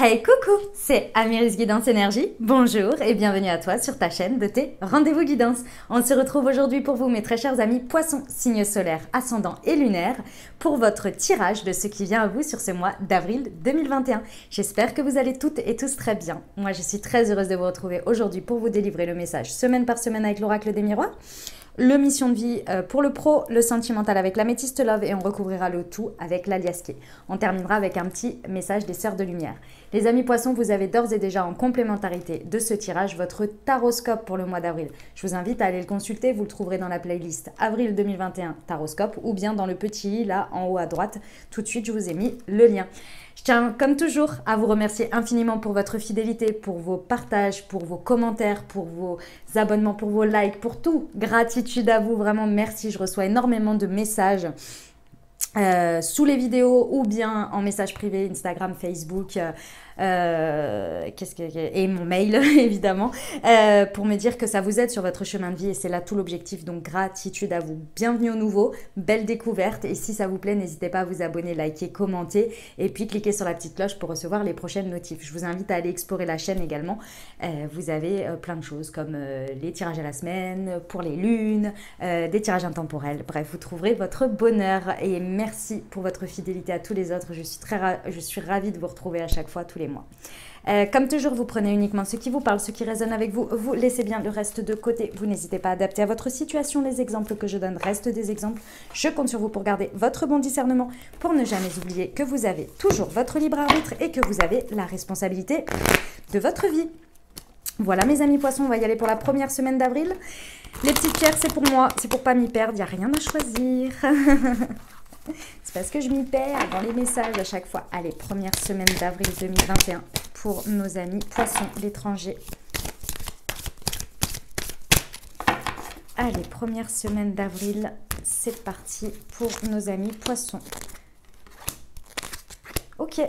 Hey coucou, c'est Amiris Guidance Énergie. Bonjour et bienvenue à toi sur ta chaîne de tes rendez-vous guidance. On se retrouve aujourd'hui pour vous mes très chers amis poissons, signes solaires, ascendants et lunaires pour votre tirage de ce qui vient à vous sur ce mois d'avril 2021. J'espère que vous allez toutes et tous très bien. Moi je suis très heureuse de vous retrouver aujourd'hui pour vous délivrer le message semaine par semaine avec l'oracle des miroirs. Le mission de vie pour le pro, le sentimental avec l'améthyste love et on recouvrira le tout avec l'aliasqué. On terminera avec un petit message des sœurs de lumière. Les amis poissons, vous avez d'ores et déjà en complémentarité de ce tirage votre taroscope pour le mois d'avril. Je vous invite à aller le consulter, vous le trouverez dans la playlist Avril 2021 taroscope ou bien dans le petit i là en haut à droite. Tout de suite, je vous ai mis le lien. Je tiens comme toujours à vous remercier infiniment pour votre fidélité, pour vos partages, pour vos commentaires, pour vos abonnements, pour vos likes, pour tout. Gratitude à vous, vraiment merci. Je reçois énormément de messages sous les vidéos ou bien en message privé, Instagram, Facebook et mon mail évidemment pour me dire que ça vous aide sur votre chemin de vie et c'est là tout l'objectif, donc gratitude à vous. Bienvenue au nouveau, belle découverte et si ça vous plaît n'hésitez pas à vous abonner, liker, commenter et puis cliquez sur la petite cloche pour recevoir les prochaines notifs. Je vous invite à aller explorer la chaîne également, vous avez plein de choses comme les tirages à la semaine, pour les lunes, des tirages intemporels, bref vous trouverez votre bonheur et merci pour votre fidélité à tous les autres, je suis ravie de vous retrouver à chaque fois tous les mois. Comme toujours, vous prenez uniquement ce qui vous parle, ce qui résonne avec vous, vous laissez bien le reste de côté. Vous n'hésitez pas à adapter à votre situation. Les exemples que je donne restent des exemples. Je compte sur vous pour garder votre bon discernement, pour ne jamais oublier que vous avez toujours votre libre arbitre et que vous avez la responsabilité de votre vie. Voilà mes amis poissons, on va y aller pour la première semaine d'avril. Les petites pierres, c'est pour moi, c'est pour pas m'y perdre, il n'y a rien à choisir. C'est parce que je m'y perds dans les messages à chaque fois. Allez, première semaine d'avril 2021 pour nos amis poissons l'étranger. Allez, première semaine d'avril, c'est parti pour nos amis poissons. Ok.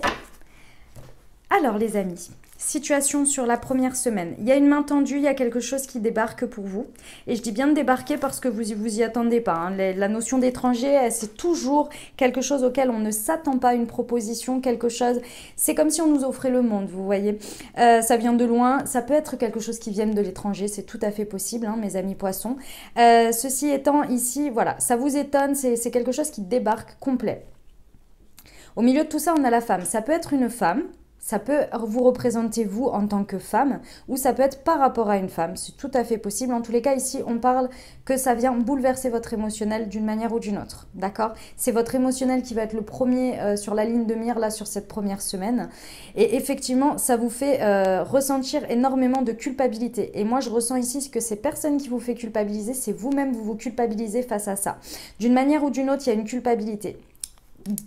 Alors les amis, situation sur la première semaine. Il y a une main tendue, il y a quelque chose qui débarque pour vous. Et je dis bien de débarquer parce que vous y attendez pas. Hein. La notion d'étranger, c'est toujours quelque chose auquel on ne s'attend pas, une proposition, quelque chose. C'est comme si on nous offrait le monde, vous voyez. Ça vient de loin, ça peut être quelque chose qui vient de l'étranger, c'est tout à fait possible, hein, mes amis poissons. Ceci étant ici, voilà, ça vous étonne, c'est quelque chose qui débarque complet. Au milieu de tout ça, on a la femme. Ça peut être une femme. Ça peut vous représenter vous en tant que femme ou ça peut être par rapport à une femme. C'est tout à fait possible. En tous les cas, ici, on parle que ça vient bouleverser votre émotionnel d'une manière ou d'une autre. D'accord? C'est votre émotionnel qui va être le premier sur la ligne de mire là sur cette première semaine. Et effectivement, ça vous fait ressentir énormément de culpabilité. Et moi, je ressens ici que ces personnes qui vous fait culpabiliser, c'est vous-même, vous culpabilisez face à ça. D'une manière ou d'une autre, il y a une culpabilité.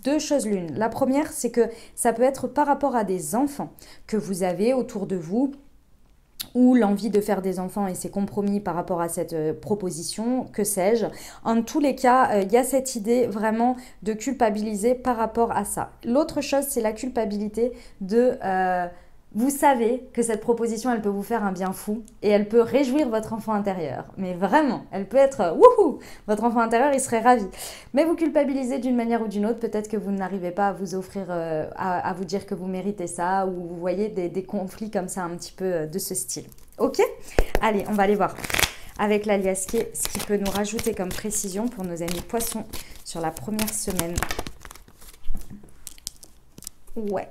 Deux choses l'une. La première, c'est que ça peut être par rapport à des enfants que vous avez autour de vous ou l'envie de faire des enfants et c'est compromis par rapport à cette proposition, que sais-je. En tous les cas, il y a cette idée vraiment de culpabiliser par rapport à ça. L'autre chose, c'est la culpabilité de... vous savez que cette proposition, elle peut vous faire un bien fou et elle peut réjouir votre enfant intérieur. Mais vraiment, elle peut être wouhou, votre enfant intérieur, il serait ravi. Mais vous culpabilisez d'une manière ou d'une autre. Peut-être que vous n'arrivez pas à vous offrir, à vous dire que vous méritez ça ou vous voyez des conflits comme ça un petit peu de ce style. Ok? Allez, on va aller voir avec l'aliasqué ce qui peut nous rajouter comme précision pour nos amis poissons sur la première semaine. Ouais,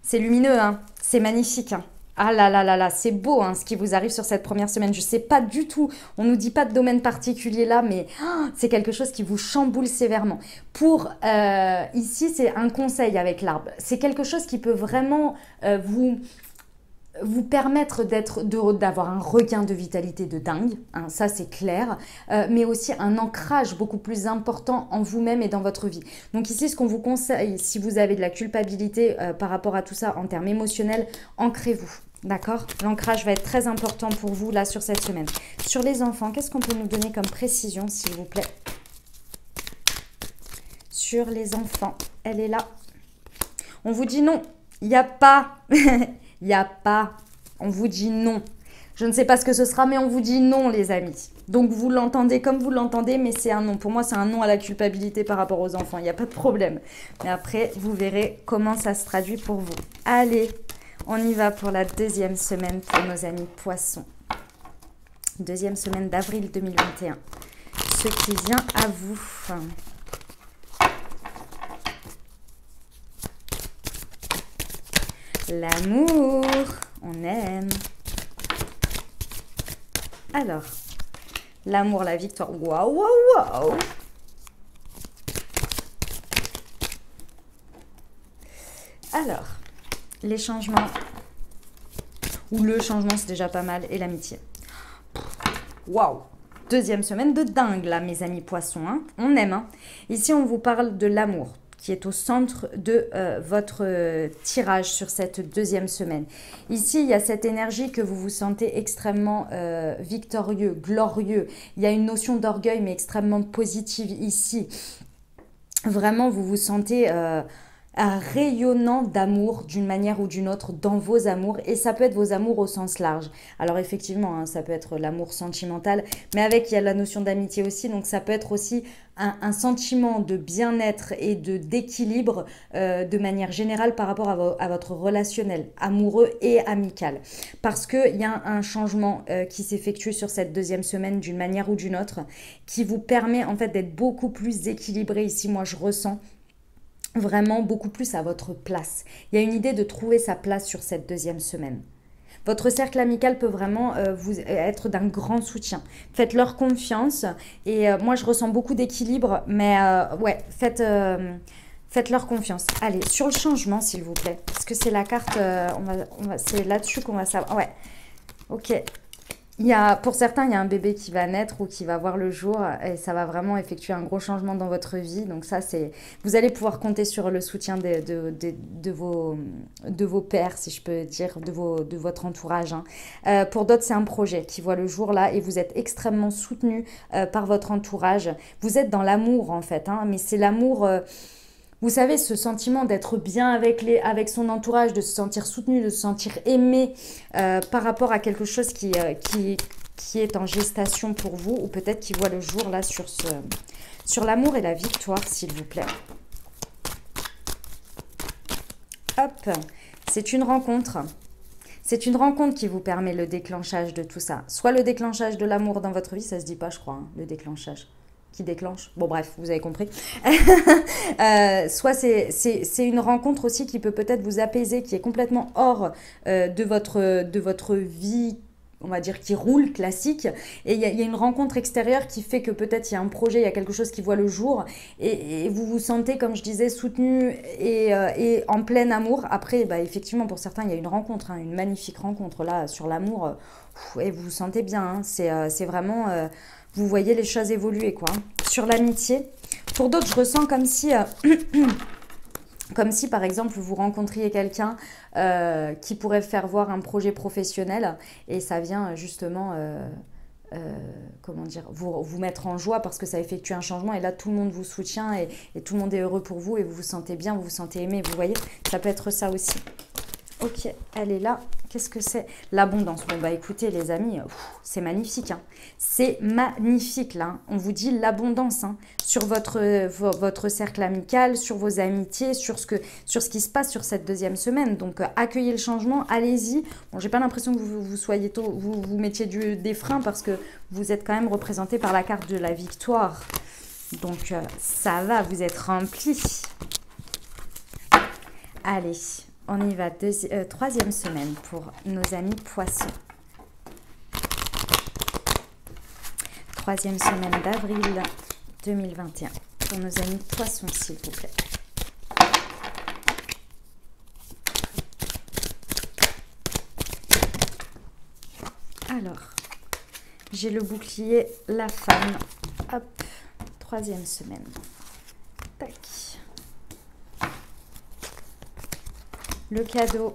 c'est lumineux, hein, c'est magnifique. Hein. Ah là là là là, c'est beau hein, ce qui vous arrive sur cette première semaine. Je ne sais pas du tout, on ne nous dit pas de domaine particulier là, mais c'est quelque chose qui vous chamboule sévèrement. Pour ici, c'est un conseil avec l'arbre. C'est quelque chose qui peut vraiment vous permettre d'avoir un regain de vitalité de dingue, hein, ça c'est clair, mais aussi un ancrage beaucoup plus important en vous-même et dans votre vie. Donc ici, ce qu'on vous conseille, si vous avez de la culpabilité par rapport à tout ça en termes émotionnels, ancrez-vous, d'accord? L'ancrage va être très important pour vous là sur cette semaine. Sur les enfants, qu'est-ce qu'on peut nous donner comme précision, s'il vous plaît? Sur les enfants, elle est là. On vous dit non, il n'y a pas... Il n'y a pas, on vous dit non. Je ne sais pas ce que ce sera, mais on vous dit non, les amis. Donc, vous l'entendez comme vous l'entendez, mais c'est un non. Pour moi, c'est un non à la culpabilité par rapport aux enfants. Il n'y a pas de problème. Mais après, vous verrez comment ça se traduit pour vous. Allez, on y va pour la deuxième semaine pour nos amis poissons. Deuxième semaine d'avril 2021. Ce qui vient à vous. L'amour, on aime. Alors, l'amour, la victoire. Waouh, waouh, waouh. Alors, les changements. Ou le changement, c'est déjà pas mal. Et l'amitié. Waouh. Deuxième semaine de dingue, là, mes amis poissons. Hein. On aime. Hein. Ici, on vous parle de l'amour qui est au centre de votre tirage sur cette deuxième semaine. Ici, il y a cette énergie que vous vous sentez extrêmement victorieux, glorieux. Il y a une notion d'orgueil, mais extrêmement positive ici. Vraiment, vous vous sentez rayonnant d'amour d'une manière ou d'une autre dans vos amours. Et ça peut être vos amours au sens large. Alors effectivement, hein, ça peut être l'amour sentimental, mais avec, il y a la notion d'amitié aussi. Donc ça peut être aussi un sentiment de bien-être et d'équilibre de manière générale par rapport à votre relationnel amoureux et amical. Parce qu'il y a un changement qui s'effectue sur cette deuxième semaine d'une manière ou d'une autre qui vous permet en fait d'être beaucoup plus équilibré. Ici, moi, je ressens vraiment beaucoup plus à votre place. Il y a une idée de trouver sa place sur cette deuxième semaine. Votre cercle amical peut vraiment vous être d'un grand soutien. Faites-leur confiance et moi je ressens beaucoup d'équilibre, mais ouais, faites-leur confiance. Allez, sur le changement s'il vous plaît, parce que c'est la carte, c'est là-dessus qu'on va savoir. Ouais, ok. Pour certains, il y a un bébé qui va naître ou qui va voir le jour et ça va vraiment effectuer un gros changement dans votre vie. Donc ça, vous allez pouvoir compter sur le soutien de vos pairs, si je peux dire, de votre entourage. Hein. Pour d'autres, c'est un projet qui voit le jour là et vous êtes extrêmement soutenu par votre entourage. Vous êtes dans l'amour en fait, hein, mais c'est l'amour... Vous savez, ce sentiment d'être bien avec son entourage, de se sentir soutenu, de se sentir aimé par rapport à quelque chose qui est en gestation pour vous, ou peut-être qui voit le jour là sur l'amour et la victoire, s'il vous plaît. Hop, c'est une rencontre. C'est une rencontre qui vous permet le déclenchage de tout ça. Soit le déclenchage de l'amour dans votre vie, ça se dit pas, je crois, hein, le déclenchage. Qui déclenche. Bon bref, vous avez compris. Soit c'est une rencontre aussi qui peut peut-être vous apaiser, qui est complètement hors de votre vie, on va dire, qui roule, classique. Et il y a une rencontre extérieure qui fait que peut-être il y a un projet, il y a quelque chose qui voit le jour. Et vous vous sentez, comme je disais, soutenu et en plein amour. Après, bah, effectivement, pour certains, il y a une rencontre, hein, une magnifique rencontre là sur l'amour. Et vous vous sentez bien. Hein, c'est vraiment... vous voyez les choses évoluer, quoi. Sur l'amitié, pour d'autres, je ressens comme si, par exemple, vous rencontriez quelqu'un qui pourrait faire voir un projet professionnel et ça vient justement, comment dire, vous mettre en joie parce que ça effectue un changement et là, tout le monde vous soutient et tout le monde est heureux pour vous et vous vous sentez bien, vous vous sentez aimé, vous voyez, ça peut être ça aussi. Ok, elle est là. Qu'est-ce que c'est? L'abondance. Bon, bah écoutez, les amis, c'est magnifique. Hein. C'est magnifique, là. Hein. On vous dit l'abondance hein, sur votre cercle amical, sur vos amitiés, sur ce qui se passe sur cette deuxième semaine. Donc, accueillez le changement, allez-y. Bon, j'ai pas l'impression que vous mettiez des freins parce que vous êtes quand même représenté par la carte de la victoire. Donc, ça va, vous êtes rempli. Allez. On y va, troisième semaine pour nos amis poissons. Troisième semaine d'avril 2021 pour nos amis poissons, s'il vous plaît. Alors, j'ai le bouclier, la femme. Hop, troisième semaine. Tac. Le cadeau,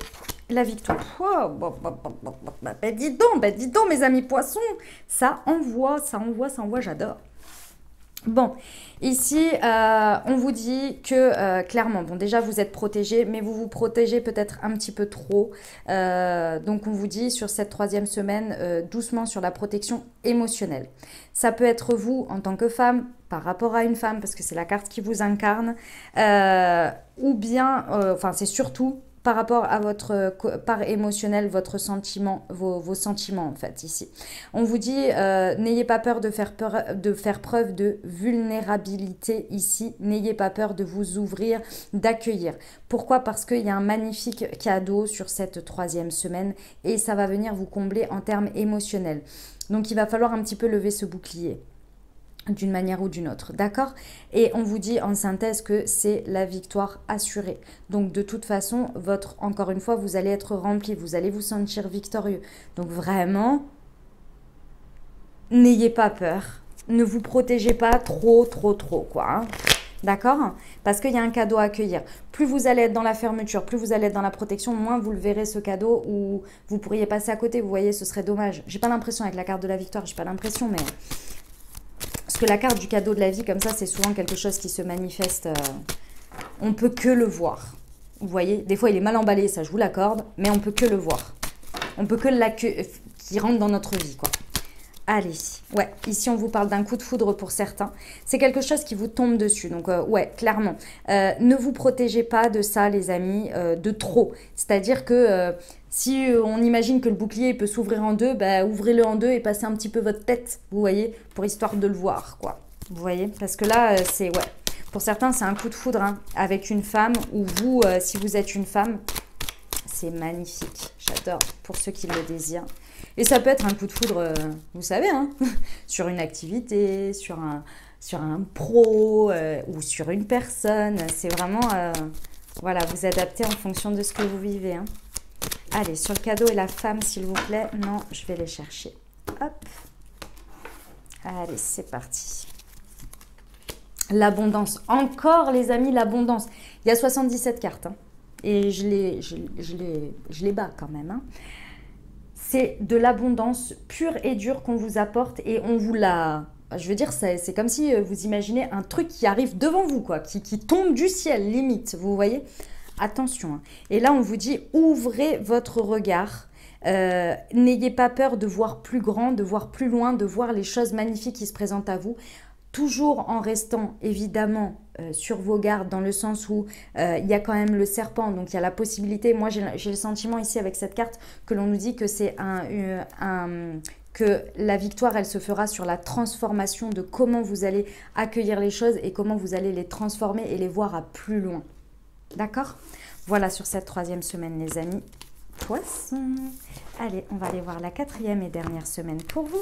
la victoire. Oh, bah, dis donc, mes amis poissons. Ça envoie, j'adore. Bon, ici, on vous dit que clairement, bon déjà vous êtes protégé, mais vous vous protégez peut-être un petit peu trop. Donc on vous dit sur cette troisième semaine, doucement sur la protection émotionnelle. Ça peut être vous en tant que femme, par rapport à une femme, parce que c'est la carte qui vous incarne, ou bien, enfin c'est surtout par rapport à votre part émotionnelle, votre sentiment, vos sentiments en fait ici. On vous dit, n'ayez pas peur de faire preuve de vulnérabilité ici, n'ayez pas peur de vous ouvrir, d'accueillir. Pourquoi? Parce qu'il y a un magnifique cadeau sur cette troisième semaine et ça va venir vous combler en termes émotionnels. Donc il va falloir un petit peu lever ce bouclier d'une manière ou d'une autre, d'accord? Et on vous dit en synthèse que c'est la victoire assurée. Donc de toute façon, encore une fois, vous allez être rempli, vous allez vous sentir victorieux. Donc vraiment, n'ayez pas peur, ne vous protégez pas trop, quoi. Hein. D'accord? Parce qu'il y a un cadeau à accueillir. Plus vous allez être dans la fermeture, plus vous allez être dans la protection, moins vous le verrez ce cadeau ou vous pourriez passer à côté. Vous voyez, ce serait dommage. J'ai pas l'impression avec la carte de la victoire, j'ai pas l'impression, mais... Parce que la carte du cadeau de la vie, comme ça, c'est souvent quelque chose qui se manifeste. On peut que le voir. Vous voyez, des fois, il est mal emballé, ça, je vous l'accorde, mais on peut que le voir. On peut que qu'il rentre dans notre vie, quoi. Allez, ouais, ici on vous parle d'un coup de foudre pour certains. C'est quelque chose qui vous tombe dessus, donc ouais, clairement. Ne vous protégez pas de ça, les amis, de trop. C'est-à-dire que si on imagine que le bouclier peut s'ouvrir en deux, bah, ouvrez-le en deux et passez un petit peu votre tête, vous voyez, pour histoire de le voir, quoi. Vous voyez, parce que là, c'est, ouais, pour certains, c'est un coup de foudre hein, avec une femme, ou vous, si vous êtes une femme, c'est magnifique. J'adore, pour ceux qui le désirent. Et ça peut être un coup de foudre, vous savez, hein, sur une activité, sur un pro ou sur une personne. C'est vraiment, voilà, vous adaptez en fonction de ce que vous vivez. Hein. Allez, sur le cadeau et la femme, s'il vous plaît. Non, je vais les chercher. Hop. Allez, c'est parti. L'abondance. Encore, les amis, l'abondance. Il y a 77 cartes. Hein, et je les bats quand même. Hein. C'est de l'abondance pure et dure qu'on vous apporte et on vous la... Je veux dire, c'est comme si vous imaginez un truc qui arrive devant vous, quoi, qui tombe du ciel, limite, vous voyez? Attention. Hein. Et là, on vous dit, ouvrez votre regard. N'ayez pas peur de voir plus grand, de voir plus loin, de voir les choses magnifiques qui se présentent à vous. Toujours en restant évidemment sur vos gardes dans le sens où il y a quand même le serpent, donc il y a la possibilité, moi j'ai le sentiment ici avec cette carte que l'on nous dit que c'est que la victoire elle se fera sur la transformation de comment vous allez accueillir les choses et comment vous allez les transformer et les voir à plus loin. D'accord? Voilà sur cette troisième semaine les amis. Poisson. Allez, on va aller voir la quatrième et dernière semaine pour vous.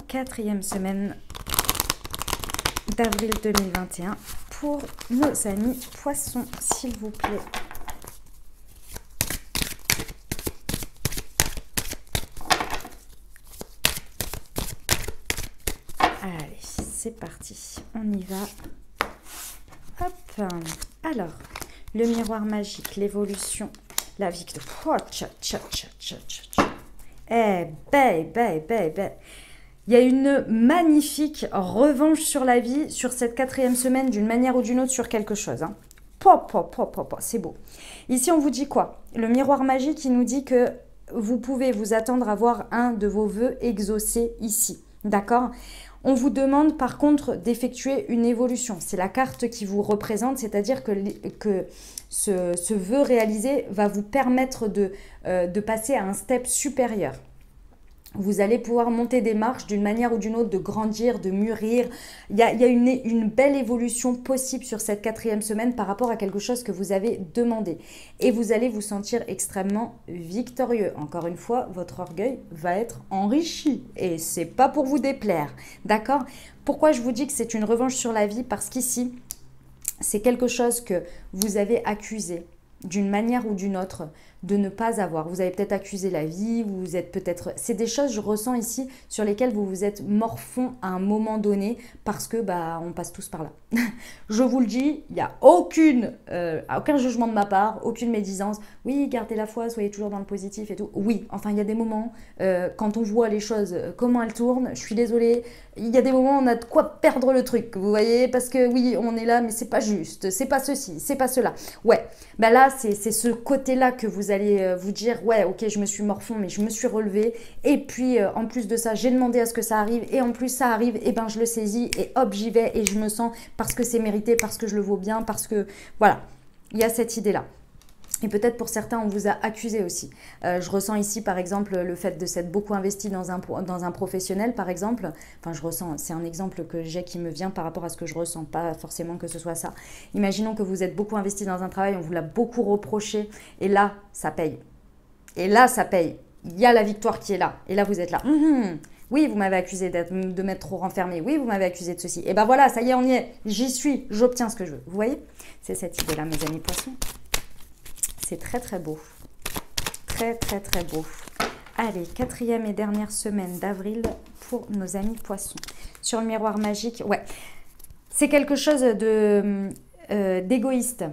Quatrième semaine d'avril 2021 pour nos amis poissons, s'il vous plaît. Allez, c'est parti, on y va. Hop, alors, le miroir magique, l'évolution, la victoire. Oh, tcha, tcha, tcha, tcha, tcha. Eh, ben. Il y a une magnifique revanche sur la vie, sur cette quatrième semaine, d'une manière ou d'une autre, sur quelque chose. Hein. C'est beau. Ici, on vous dit quoi? Le miroir magique, il nous dit que vous pouvez vous attendre à voir un de vos vœux exaucés ici. D'accord? On vous demande par contre d'effectuer une évolution. C'est la carte qui vous représente, c'est-à-dire que ce vœu réalisé va vous permettre de passer à un step supérieur. Vous allez pouvoir monter des marches d'une manière ou d'une autre, de grandir, de mûrir. Il y a une belle évolution possible sur cette quatrième semaine par rapport à quelque chose que vous avez demandé. Et vous allez vous sentir extrêmement victorieux. Encore une fois, votre orgueil va être enrichi. Et c'est pas pour vous déplaire. D'accord? Pourquoi je vous dis que c'est une revanche sur la vie? Parce qu'ici, c'est quelque chose que vous avez accusé d'une manière ou d'une autre de ne pas avoir. Vous avez peut-être accusé la vie, vous êtes peut-être... C'est des choses, je ressens ici, sur lesquelles vous vous êtes morfond à un moment donné parce que bah on passe tous par là. Je vous le dis, il n'y a aucun jugement de ma part, aucune médisance. Oui, gardez la foi, soyez toujours dans le positif et tout. Oui, enfin il y a des moments, quand on voit les choses, comment elles tournent, je suis désolée, il y a des moments où on a de quoi perdre le truc, vous voyez, parce que oui, on est là, mais c'est pas juste, c'est pas ceci, c'est pas cela. Ouais, ben là, c'est ce côté-là que vous allez vous dire, ouais, ok, je me suis morfond, mais je me suis relevée, et puis en plus de ça, j'ai demandé à ce que ça arrive, et en plus ça arrive, et ben je le saisis, et hop, j'y vais, et je me sens, parce que c'est mérité, parce que je le vaux bien, parce que, voilà, il y a cette idée-là. Et peut-être pour certains, on vous a accusé aussi. Je ressens ici, par exemple, le fait de s'être beaucoup investi dans un professionnel, par exemple. Enfin, je ressens, c'est un exemple que j'ai qui me vient par rapport à ce que je ressens, pas forcément que ce soit ça. Imaginons que vous êtes beaucoup investi dans un travail, on vous l'a beaucoup reproché, et là, ça paye. Et là, ça paye. Il y a la victoire qui est là. Et là, vous êtes là. Oui, vous m'avez accusé de m'être trop renfermé. Oui, vous m'avez accusé de ceci. Et ben voilà, ça y est, on y est. J'y suis. J'obtiens ce que je veux. Vous voyez? C'est cette idée-là, mes amis poissons. C'est très très beau, très très très beau. Allez, 4e et dernière semaine d'avril pour nos amis poissons. Sur le miroir magique, ouais, c'est quelque chose d'égoïste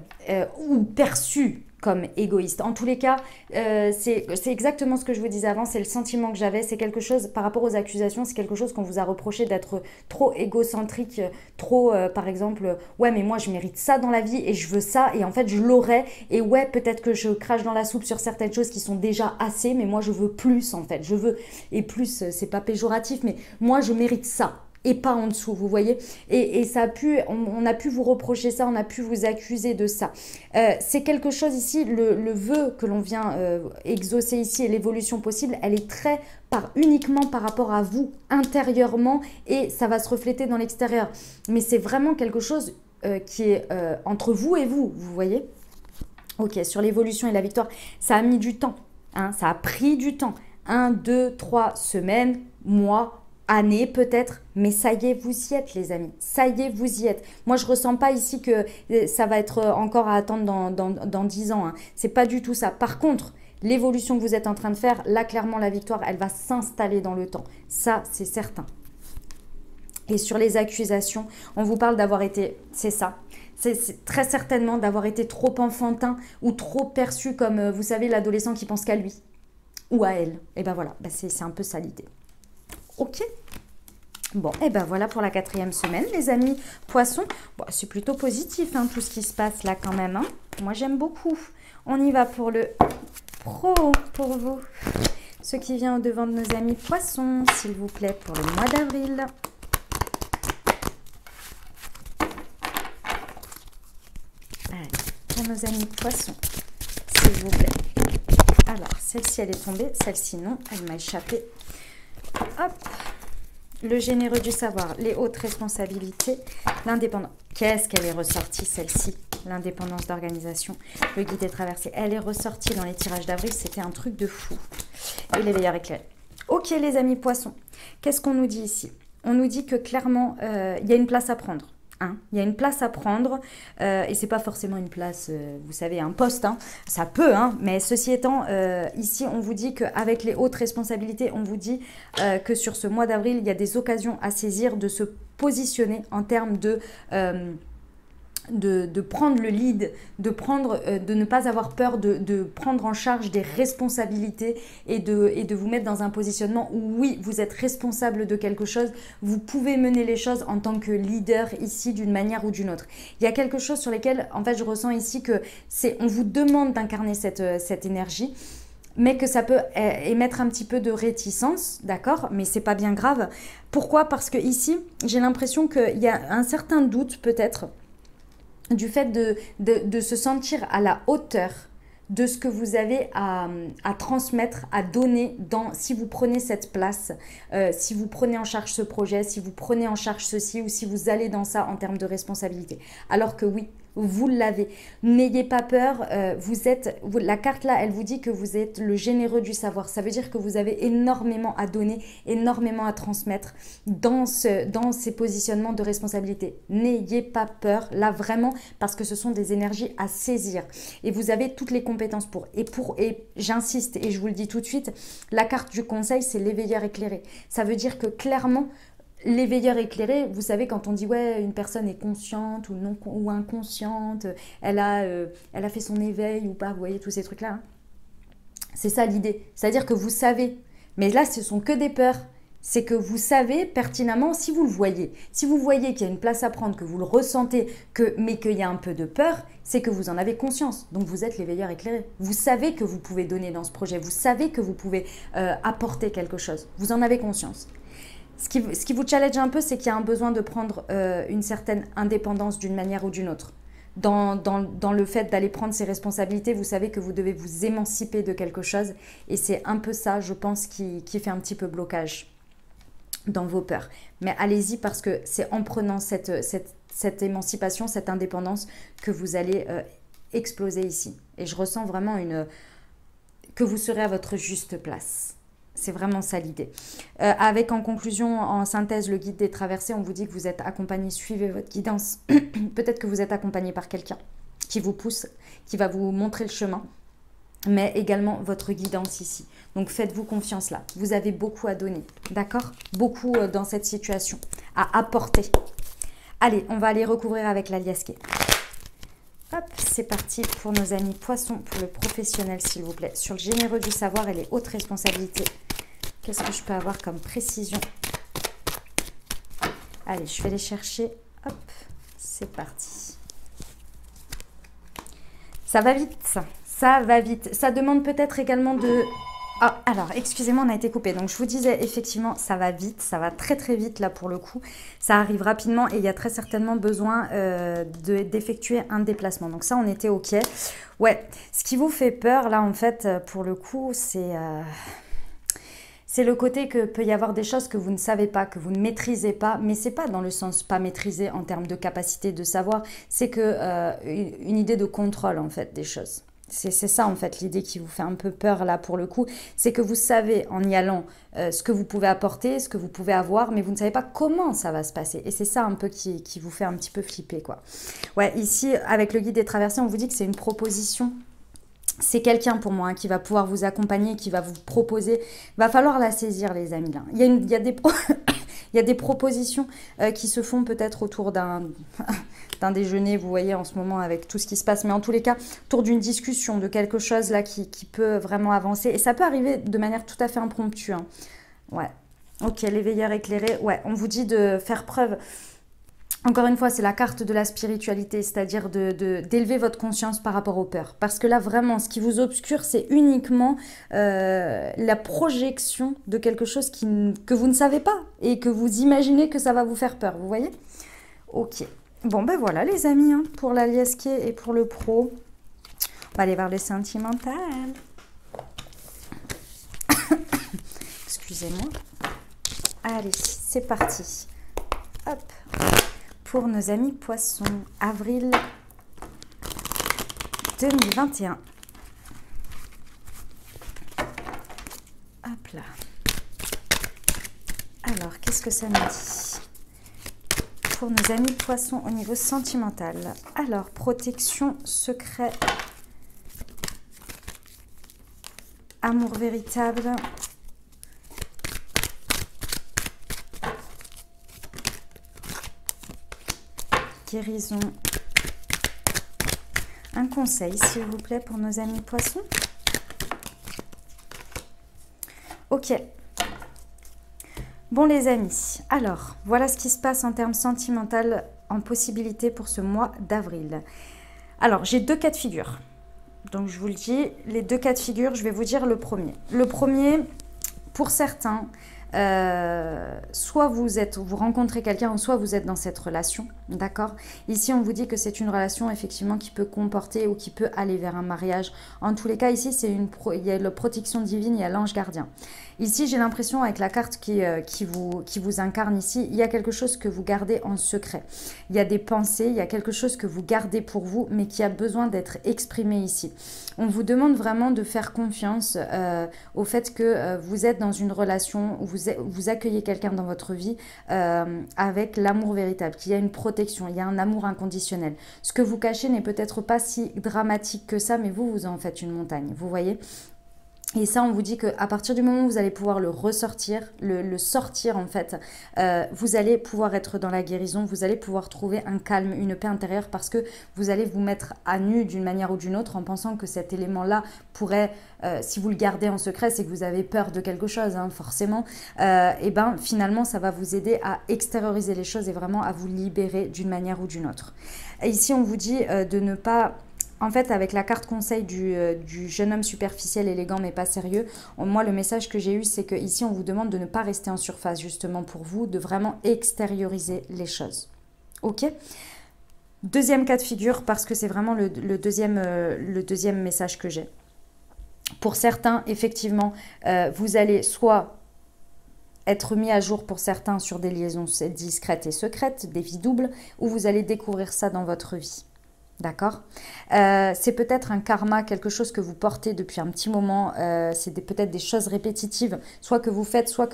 ou perçu comme égoïste. En tous les cas, c'est exactement ce que je vous disais avant, c'est le sentiment que j'avais, c'est quelque chose, par rapport aux accusations, c'est quelque chose qu'on vous a reproché d'être trop égocentrique, trop, par exemple, ouais, mais moi je mérite ça dans la vie et je veux ça, et en fait je l'aurais, et ouais, peut-être que je crache dans la soupe sur certaines choses qui sont déjà assez, mais moi je veux plus en fait, je veux, et plus, c'est pas péjoratif, mais moi je mérite ça. Et pas en dessous, vous voyez, et ça a pu, on a pu vous reprocher ça, on a pu vous accuser de ça. C'est quelque chose ici, le vœu que l'on vient exaucer ici et l'évolution possible, elle est uniquement par rapport à vous intérieurement, et ça va se refléter dans l'extérieur. Mais c'est vraiment quelque chose qui est entre vous et vous voyez. Ok, sur l'évolution et la victoire, ça a mis du temps, hein, ça a pris du temps. 1, 2, 3 semaines, mois, années peut-être, mais ça y est, vous y êtes les amis, ça y est, vous y êtes. Moi je ressens pas ici que ça va être encore à attendre dans 10 ans, hein. C'est pas du tout ça. Par contre, l'évolution que vous êtes en train de faire, là clairement la victoire, elle va s'installer dans le temps, ça c'est certain. Et sur les accusations, on vous parle d'avoir été, c'est ça, c'est très certainement d'avoir été trop enfantin ou trop perçu comme, vous savez, l'adolescent qui pense qu'à lui ou à elle. Et ben voilà, c'est un peu ça l'idée. Ok. Bon, et ben voilà pour la 4e semaine, les amis poissons. Bon, c'est plutôt positif, hein, tout ce qui se passe là quand même, hein. Moi, j'aime beaucoup. On y va pour le pro pour vous. Ce qui vient au-devant de nos amis poissons, s'il vous plaît, pour le mois d'avril. Allez, pour nos amis poissons, s'il vous plaît. Alors, celle-ci, elle est tombée. Celle-ci, non, elle m'a échappé. Hop, le généreux du savoir, les hautes responsabilités, l'indépendance. Qu'est-ce qu'elle est ressortie celle-ci? L'indépendance d'organisation, le guide des traversées. Elle est ressortie dans les tirages d'avril, c'était un truc de fou. Et les veilleurs éclairés. Ok les amis poissons, qu'est-ce qu'on nous dit ici? On nous dit que clairement, il y a une place à prendre. Hein, il y a une place à prendre et c'est pas forcément une place, vous savez, un poste, hein, ça peut, hein, mais ceci étant, ici on vous dit qu'avec les hautes responsabilités, on vous dit que sur ce mois d'avril, il y a des occasions à saisir de se positionner en termes de prendre le lead, de ne pas avoir peur de prendre en charge des responsabilités et de vous mettre dans un positionnement où oui, vous êtes responsable de quelque chose, vous pouvez mener les choses en tant que leader ici d'une manière ou d'une autre. Il y a quelque chose sur lequel, en fait, je ressens ici que on vous demande d'incarner cette énergie, mais que ça peut émettre un petit peu de réticence, d'accord, mais c'est pas bien grave. Pourquoi? Parce que ici, j'ai l'impression qu'il y a un certain doute peut-être du fait de se sentir à la hauteur de ce que vous avez à transmettre, à donner si vous prenez cette place, si vous prenez en charge ce projet, si vous prenez en charge ceci ou si vous allez dans ça en termes de responsabilité. Alors que oui, vous l'avez. N'ayez pas peur, la carte là, elle vous dit que vous êtes le généreux du savoir. Ça veut dire que vous avez énormément à donner, énormément à transmettre dans ces positionnements de responsabilité. N'ayez pas peur, là vraiment, parce que ce sont des énergies à saisir. Et vous avez toutes les compétences pour. Et j'insiste, et je vous le dis tout de suite, la carte du conseil, c'est l'éveilleur éclairé. Ça veut dire que clairement, l'éveilleur éclairé, vous savez, quand on dit ouais, une personne est consciente ou non ou inconsciente, elle a fait son éveil ou pas, vous voyez tous ces trucs-là. Hein. C'est ça l'idée. C'est-à-dire que vous savez, mais là, ce sont que des peurs. C'est que vous savez pertinemment, si vous le voyez, si vous voyez qu'il y a une place à prendre, que vous le ressentez, mais qu'il y a un peu de peur, c'est que vous en avez conscience. Donc vous êtes l'éveilleur éclairé. Vous savez que vous pouvez donner dans ce projet, vous savez que vous pouvez apporter quelque chose. Vous en avez conscience. Ce qui vous challenge un peu, c'est qu'il y a un besoin de prendre une certaine indépendance d'une manière ou d'une autre. Dans le fait d'aller prendre ses responsabilités, vous savez que vous devez vous émanciper de quelque chose. Et c'est un peu ça, je pense, qui fait un petit peu blocage dans vos peurs. Mais allez-y parce que c'est en prenant cette émancipation, cette indépendance que vous allez exploser ici. Et je ressens vraiment que vous serez à votre juste place. C'est vraiment ça l'idée. Avec en conclusion, en synthèse, le guide des traversées, on vous dit que vous êtes accompagné, suivez votre guidance. Peut-être que vous êtes accompagné par quelqu'un qui vous pousse, qui va vous montrer le chemin, mais également votre guidance ici. Donc faites-vous confiance là. Vous avez beaucoup à donner, d'accord? Beaucoup dans cette situation, à apporter. Allez, on va aller recouvrir avec la liasquée. Hop, c'est parti pour nos amis poissons, pour le professionnel s'il vous plaît. Sur le généreux du savoir et les hautes responsabilités. Qu'est-ce que je peux avoir comme précision? Allez, je vais les chercher. Hop, c'est parti. Ça va vite, ça va vite. Ça demande peut-être également de... Ah, alors, excusez-moi, on a été coupé. Donc, je vous disais, effectivement, ça va vite. Ça va très, très vite, là, pour le coup. Ça arrive rapidement et il y a très certainement besoin d'effectuer un déplacement. Donc, ça, on était OK. Ouais, ce qui vous fait peur, là, en fait, pour le coup, c'est le côté que peut y avoir des choses que vous ne savez pas, que vous ne maîtrisez pas. Mais ce n'est pas dans le sens pas maîtriser en termes de capacité de savoir. C'est une idée de contrôle, en fait, des choses. C'est ça en fait l'idée qui vous fait un peu peur là pour le coup, c'est que vous savez en y allant ce que vous pouvez apporter, ce que vous pouvez avoir, mais vous ne savez pas comment ça va se passer. Et c'est ça un peu qui vous fait un petit peu flipper quoi. Ouais, ici avec le guide des traversées, on vous dit que c'est une proposition. C'est quelqu'un pour moi hein, qui va pouvoir vous accompagner, qui va vous proposer. Il va falloir la saisir les amis là. Il y a des propositions qui se font peut-être autour d'un déjeuner, vous voyez en ce moment avec tout ce qui se passe, mais en tous les cas, autour d'une discussion, de quelque chose là qui peut vraiment avancer. Et ça peut arriver de manière tout à fait impromptue. Hein. Ouais, ok, l'éveilleur éclairé, ouais, on vous dit de faire preuve. Encore une fois, c'est la carte de la spiritualité, c'est-à-dire d'élever votre conscience par rapport aux peurs. Parce que là, vraiment, ce qui vous obscure, c'est uniquement la projection de quelque chose que vous ne savez pas et que vous imaginez que ça va vous faire peur, vous voyez? Ok. Bon, ben voilà, les amis, hein, pour la liasquée et pour le pro. On va aller voir le sentimental. Excusez-moi. Allez, c'est parti. Hop. Pour nos amis poissons, avril 2021. Hop là. Alors, qu'est-ce que ça nous dit pour nos amis poissons au niveau sentimental? Alors, protection, secret, amour véritable, guérison. Un conseil, s'il vous plaît, pour nos amis poissons. Ok. Bon les amis, alors voilà ce qui se passe en termes sentimental en possibilité pour ce mois d'avril. Alors j'ai deux cas de figure. Donc je vous le dis, les deux cas de figure, je vais vous dire le premier. Le premier, pour certains, soit vous rencontrez quelqu'un, ou soit vous êtes dans cette relation, d'accord? Ici, on vous dit que c'est une relation effectivement qui peut comporter ou qui peut aller vers un mariage. En tous les cas, ici, il y a la protection divine, il y a l'ange gardien. Ici, j'ai l'impression, avec la carte qui vous incarne ici, il y a quelque chose que vous gardez en secret. Il y a des pensées, il y a quelque chose que vous gardez pour vous, mais qui a besoin d'être exprimé ici. On vous demande vraiment de faire confiance au fait que vous êtes dans une relation où vous accueillez quelqu'un dans votre vie avec l'amour véritable, qu'il y a une protection, il y a un amour inconditionnel. Ce que vous cachez n'est peut-être pas si dramatique que ça, mais vous en faites une montagne, vous voyez ? Et ça, on vous dit qu'à partir du moment où vous allez pouvoir le ressortir, le sortir en fait, vous allez pouvoir être dans la guérison, vous allez pouvoir trouver un calme, une paix intérieure, parce que vous allez vous mettre à nu d'une manière ou d'une autre en pensant que cet élément-là pourrait, si vous le gardez en secret, c'est que vous avez peur de quelque chose, hein, forcément, et ben finalement ça va vous aider à extérioriser les choses et vraiment à vous libérer d'une manière ou d'une autre. Et ici, on vous dit de ne pas... En fait, avec la carte conseil du jeune homme superficiel, élégant, mais pas sérieux, moi, le message que j'ai eu, c'est qu'ici, on vous demande de ne pas rester en surface, justement, pour vous, de vraiment extérioriser les choses. Ok ? Deuxième cas de figure, parce que c'est vraiment le deuxième message que j'ai. Pour certains, effectivement, vous allez soit être mis à jour pour certains sur des liaisons discrètes et secrètes, des vies doubles, ou vous allez découvrir ça dans votre vie. D'accord, c'est peut-être un karma, quelque chose que vous portez depuis un petit moment, c'est peut-être des choses répétitives, soit que vous faites, soit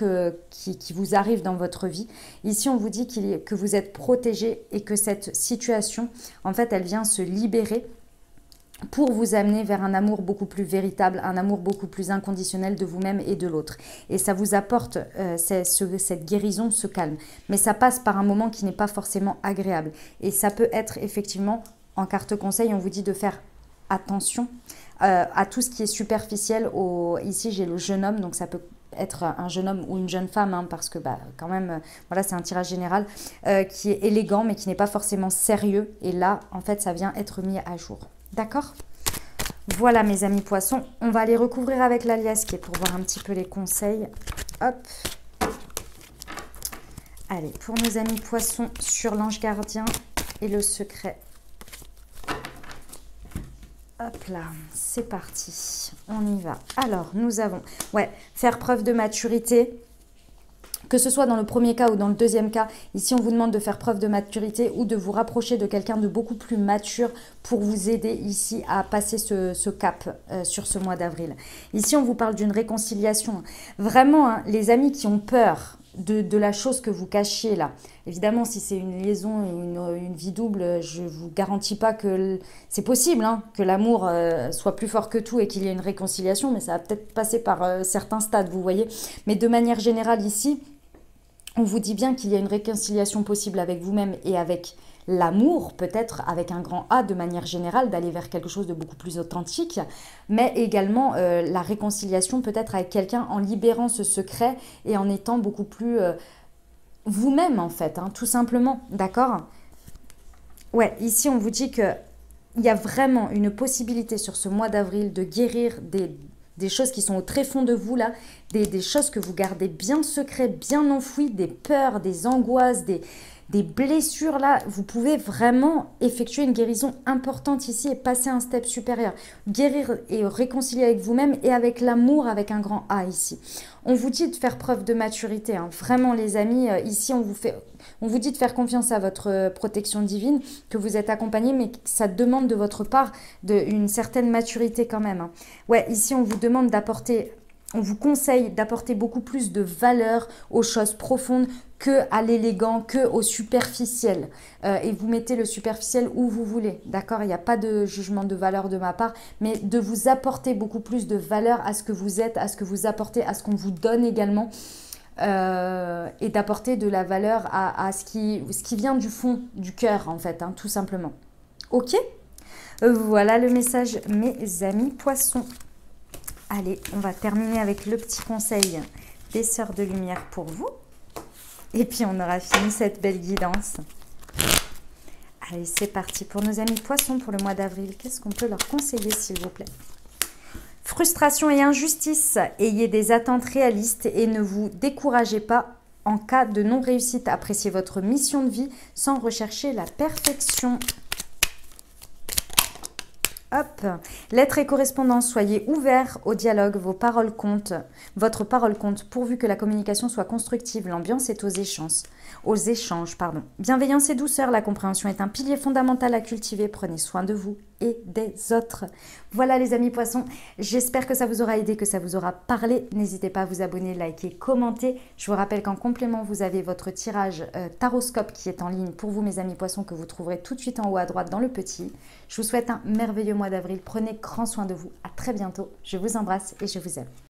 qui vous arrivent dans votre vie. Ici, on vous dit que vous êtes protégé et que cette situation, en fait, elle vient se libérer pour vous amener vers un amour beaucoup plus véritable, un amour beaucoup plus inconditionnel de vous-même et de l'autre. Et ça vous apporte cette guérison, ce calme. Mais ça passe par un moment qui n'est pas forcément agréable. Et ça peut être effectivement... En carte conseil, on vous dit de faire attention à tout ce qui est superficiel. Ici, j'ai le jeune homme, donc ça peut être un jeune homme ou une jeune femme, hein, parce que quand même, voilà, c'est un tirage général qui est élégant, mais qui n'est pas forcément sérieux. Et là, en fait, ça vient être mis à jour. D'accord ? Voilà, mes amis poissons. On va les recouvrir avec l'alias qui est pour voir un petit peu les conseils. Hop. Allez, pour nos amis poissons, sur l'ange gardien et le secret. Hop là, c'est parti, on y va. Alors, nous avons, faire preuve de maturité, que ce soit dans le premier cas ou dans le deuxième cas. Ici, on vous demande de faire preuve de maturité ou de vous rapprocher de quelqu'un de beaucoup plus mature pour vous aider ici à passer ce cap sur ce mois d'avril. Ici, on vous parle d'une réconciliation. Vraiment, hein, les amis qui ont peur de la chose que vous cachiez là. Évidemment, si c'est une liaison, une vie double, je ne vous garantis pas que c'est possible, hein, que l'amour soit plus fort que tout et qu'il y ait une réconciliation, mais ça va peut-être passer par certains stades, vous voyez. Mais de manière générale ici, on vous dit bien qu'il y a une réconciliation possible avec vous-même et avec l'amour, peut-être avec un grand A de manière générale, d'aller vers quelque chose de beaucoup plus authentique, mais également la réconciliation peut-être avec quelqu'un en libérant ce secret et en étant beaucoup plus vous-même en fait, hein, tout simplement, d'accord? Ouais, ici on vous dit qu'il y a vraiment une possibilité sur ce mois d'avril de guérir des choses qui sont au tréfonds de vous là, des choses que vous gardez bien secrètes, bien enfouies, des peurs, des angoisses, des blessures là, vous pouvez vraiment effectuer une guérison importante ici et passer un step supérieur. Guérir et réconcilier avec vous-même et avec l'amour avec un grand A ici. On vous dit de faire preuve de maturité, hein. Vraiment les amis, ici on vous dit de faire confiance à votre protection divine, que vous êtes accompagné, mais ça demande de votre part une certaine maturité quand même, hein. Ouais, ici on vous demande d'apporter... On vous conseille d'apporter beaucoup plus de valeur aux choses profondes que à l'élégant, que au superficiel. Et vous mettez le superficiel où vous voulez, d'accord? Il n'y a pas de jugement de valeur de ma part, mais de vous apporter beaucoup plus de valeur à ce que vous êtes, à ce que vous apportez, à ce qu'on vous donne également. Et d'apporter de la valeur à ce qui vient du fond du cœur, en fait, hein, tout simplement. Ok? Voilà le message, mes amis poissons. Allez, on va terminer avec le petit conseil des sœurs de lumière pour vous. Et puis, on aura fini cette belle guidance. Allez, c'est parti pour nos amis poissons pour le mois d'avril. Qu'est-ce qu'on peut leur conseiller, s'il vous plaît? Frustration et injustice, ayez des attentes réalistes et ne vous découragez pas en cas de non-réussite. Appréciez votre mission de vie sans rechercher la perfection. Hop, lettres et correspondances, soyez ouverts au dialogue, vos paroles comptent, votre parole compte, pourvu que la communication soit constructive, l'ambiance est aux échanges. Bienveillance et douceur, la compréhension est un pilier fondamental à cultiver, prenez soin de vous et des autres. Voilà les amis poissons, j'espère que ça vous aura aidé, que ça vous aura parlé, n'hésitez pas à vous abonner, liker, commenter. Je vous rappelle qu'en complément, vous avez votre tirage Taroscope qui est en ligne pour vous mes amis poissons, que vous trouverez tout de suite en haut à droite dans le petit. Je vous souhaite un merveilleux mois d'avril. Prenez grand soin de vous. À très bientôt. Je vous embrasse et je vous aime.